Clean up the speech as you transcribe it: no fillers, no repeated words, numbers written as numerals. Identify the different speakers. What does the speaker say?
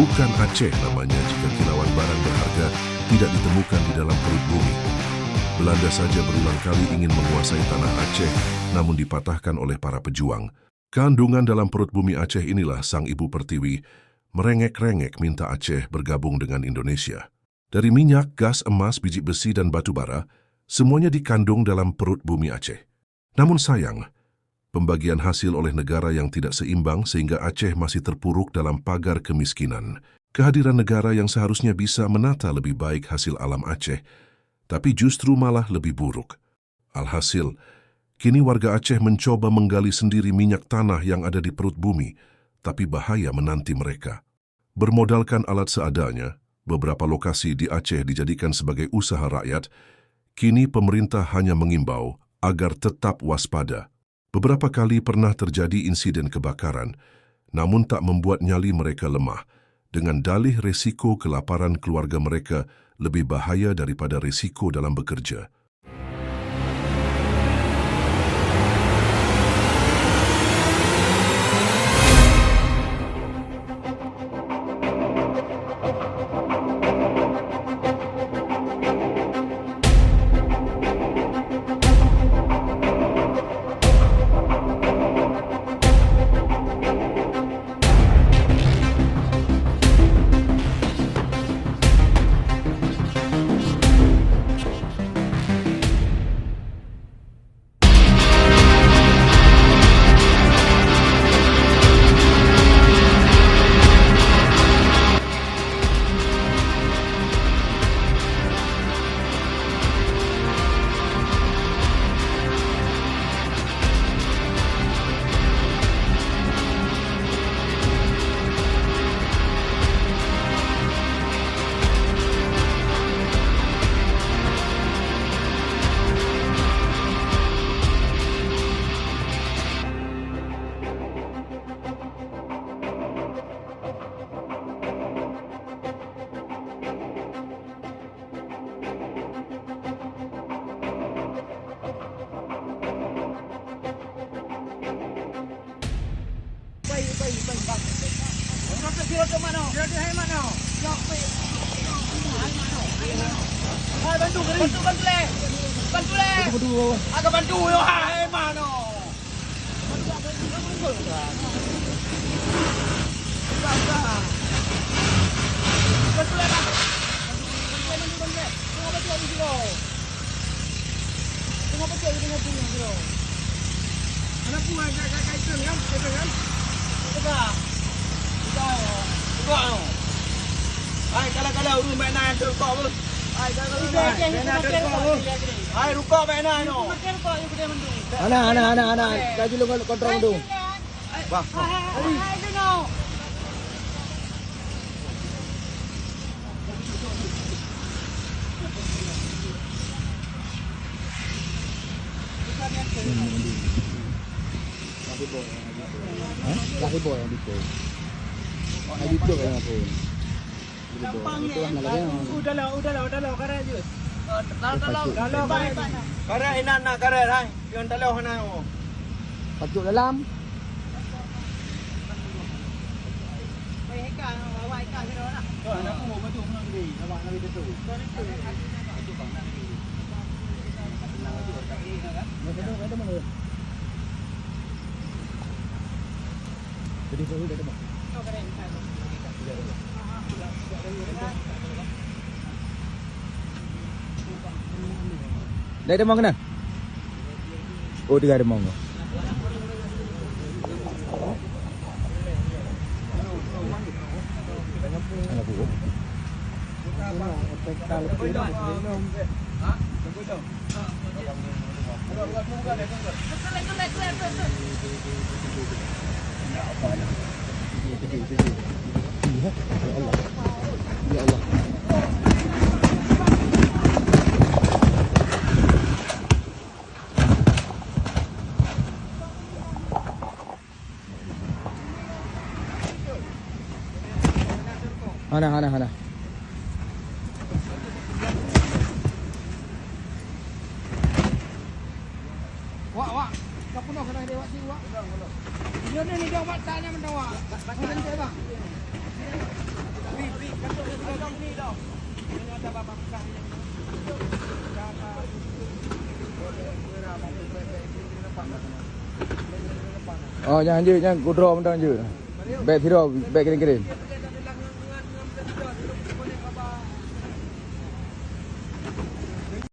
Speaker 1: Bukan Aceh namanya jika kilauan barang berharga tidak ditemukan di dalam perut bumi. Belanda saja berulang kali ingin menguasai tanah Aceh, namun dipatahkan oleh para pejuang. Kandungan dalam perut bumi Aceh inilah sang ibu pertiwi merengek-rengek minta Aceh bergabung dengan Indonesia. Dari minyak, gas, emas, biji besi dan batu bara, semuanya dikandung dalam perut bumi Aceh. Namun sayang, pembagian hasil oleh negara yang tidak seimbang sehingga Aceh masih terpuruk dalam pagar kemiskinan. Kehadiran negara yang seharusnya bisa menata lebih baik hasil alam Aceh, tapi justru malah lebih buruk. Alhasil, kini warga Aceh mencoba menggali sendiri minyak tanah yang ada di perut bumi, tapi bahaya menanti mereka. Bermodalkan alat seadanya, beberapa lokasi di Aceh dijadikan sebagai usaha rakyat. Kini pemerintah hanya mengimbau agar tetap waspada. Beberapa kali pernah terjadi insiden kebakaran, namun tak membuat nyali mereka lemah, dengan dalih resiko kelaparan keluarga mereka lebih bahaya daripada risiko dalam bekerja.
Speaker 2: Bantu yo hai mano. Kalau rumah mainan tu kau pun. Hai ruko mainan no.
Speaker 3: Ana. Lagi lu kontrol dulu.
Speaker 2: Bang.
Speaker 4: Hai dulu.
Speaker 3: Lagi boy yang dito. Ay dito kaya ako.
Speaker 2: Udahlah, kare je. Dalau. Kare inan nak kare hai. Yang dalau hana oh.
Speaker 3: Pajuk dalam.
Speaker 4: Baik kan, awak ikan ke dah.
Speaker 2: Aku mau baju nak beli. Awak nak beli tu.
Speaker 3: Ada mana? Jadi saya dah dah.
Speaker 4: Kau keren kan.
Speaker 3: Dah ada mana? Oh, dia ada mana? Ya Allah. Hana.
Speaker 4: Wak. Kau penuh kena dia wak si wak. Dia ni dia wak tanya mendawa. Macam dia bang.
Speaker 3: Oh, jangan je, jangan ku draw benda je. Baik tidak, baik kering-kering.